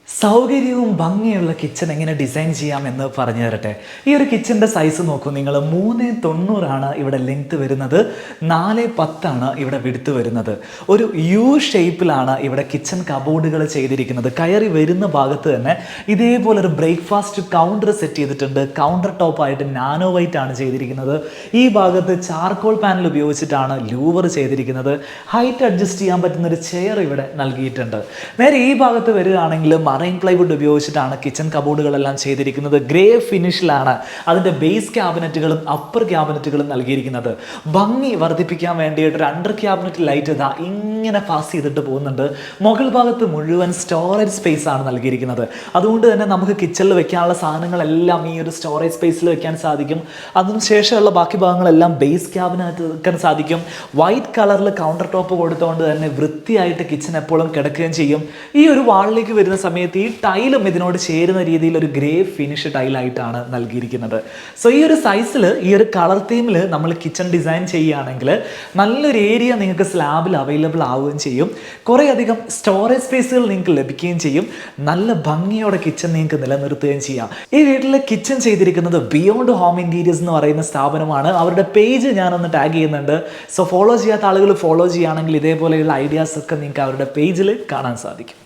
സൗകര്യവും ഭംഗിയുള്ള കിച്ചൺ എങ്ങനെ ഡിസൈൻ ചെയ്യാമെന്ന് പറഞ്ഞു തരട്ടെ. ഈ ഒരു കിച്ചൻ്റെ സൈസ് നോക്കൂ നിങ്ങൾ. 3.90 ഇവിടെ ലെങ്ത് വരുന്നത്, 4.10 ഇവിടെ വിഡ്ത്ത് വരുന്നത്. ഒരു യു ഷേപ്പിലാണ് ഇവിടെ കിച്ചൺ കബോർഡുകൾ ചെയ്തിരിക്കുന്നത്. കയറി വരുന്ന ഭാഗത്ത് തന്നെ ഇതേപോലെ ഒരു ബ്രേക്ക്ഫാസ്റ്റ് കൗണ്ടർ സെറ്റ് ചെയ്തിട്ടുണ്ട്. കൗണ്ടർ ടോപ്പായിട്ട് നാനോ വൈറ്റ് ആണ് ചെയ്തിരിക്കുന്നത്. ഈ ഭാഗത്ത് ചാർക്കോൾ പാനൽ ഉപയോഗിച്ചിട്ടാണ് ലൂവർ ചെയ്തിരിക്കുന്നത്. ഹൈറ്റ് അഡ്ജസ്റ്റ് ചെയ്യാൻ പറ്റുന്ന ഒരു ചെയർ ഇവിടെ നൽകിയിട്ടുണ്ട്. നേരെ ഈ ഭാഗത്ത് വരികയാണെങ്കിൽ മറൈൻ പ്ലൈവുഡ് ഉപയോഗിച്ചിട്ടാണ് കിച്ചൺ കബോർഡുകളെല്ലാം ചെയ്തിരിക്കുന്നത്. ഗ്രേ ഫിനിഷിലാണ് അതിൻ്റെ ബേസ് ക്യാബിനറ്റുകളും അപ്പർ ക്യാബിനറ്റുകളും നൽകിയിരിക്കുന്നത്. ഭംഗി വർദ്ധിപ്പിക്കാൻ വേണ്ടിയിട്ട് ഒരു അണ്ടർ ക്യാബിനറ്റ് ലൈറ്റ് ഇതാ ഇങ്ങനെ പാസ് ചെയ്തിട്ട് പോകുന്നുണ്ട്. മുകൾ ഭാഗത്ത് മുഴുവൻ സ്റ്റോറേജ് സ്പേസ് ആണ് നൽകിയിരിക്കുന്നത്. അതുകൊണ്ട് തന്നെ നമുക്ക് കിച്ചണിൽ വെക്കാനുള്ള സാധനങ്ങളെല്ലാം ഈ ഒരു സ്റ്റോറേജ് സ്പേസിൽ വെക്കാൻ സാധിക്കും. അതിനുശേഷമുള്ള ബാക്കി ഭാഗങ്ങളെല്ലാം ബേസ് ക്യാബിനറ്റ് വെക്കാൻ സാധിക്കും. വൈറ്റ് കളറിൽ കൗണ്ടർ ടോപ്പ് കൊടുത്തുകൊണ്ട് തന്നെ വൃത്തിയായിട്ട് കിച്ചൺ എപ്പോഴും കിടക്കുകയും ചെയ്യും. ഈ ഒരു വാളിലേക്ക് വരുന്ന സമയത്ത് ഈ ടൈലും ഇതിനോട് ചേരുന്ന രീതിയിൽ ഒരു ഗ്രേ ഫിനിഷ് ടൈലായിട്ടാണ് നൽകിയിരിക്കുന്നത്. സോ ഈ ഒരു സൈസിൽ, ഈ ഒരു കളർ തീമിൽ നമ്മൾ കിച്ചൺ ഡിസൈൻ ചെയ്യുകയാണെങ്കിൽ നല്ലൊരു ഏരിയ നിങ്ങൾക്ക് സ്ലാബിൽ അവൈലബിൾ ആവുകയും ചെയ്യും. കുറേ അധികം സ്റ്റോറേജ് സ്പേസുകൾ നിങ്ങൾക്ക് ലഭിക്കുകയും ചെയ്യും. നല്ല ഭംഗിയോടെ കിച്ചൺ നിങ്ങൾക്ക് നിലനിർത്തുകയും ചെയ്യാം. ഈ വീട്ടിൽ കിച്ചൺ ചെയ്തിരിക്കുന്നത് ബിയോണ്ട് ഹോം ഇൻറ്റീരിയേഴ്സ് എന്ന് പറയുന്ന സ്ഥാപനമാണ്. അവരുടെ പേജ് ഞാനൊന്ന് ടാഗ് ചെയ്യുന്നുണ്ട്. സോ ഫോളോ ചെയ്യാത്ത ആളുകൾ ഫോളോ ചെയ്യുകയാണെങ്കിൽ ഇതേപോലെയുള്ള ഐഡിയാസ് ഒക്കെ നിങ്ങൾക്ക് അവരുടെ പേജിൽ കാണാൻ സാധിക്കും.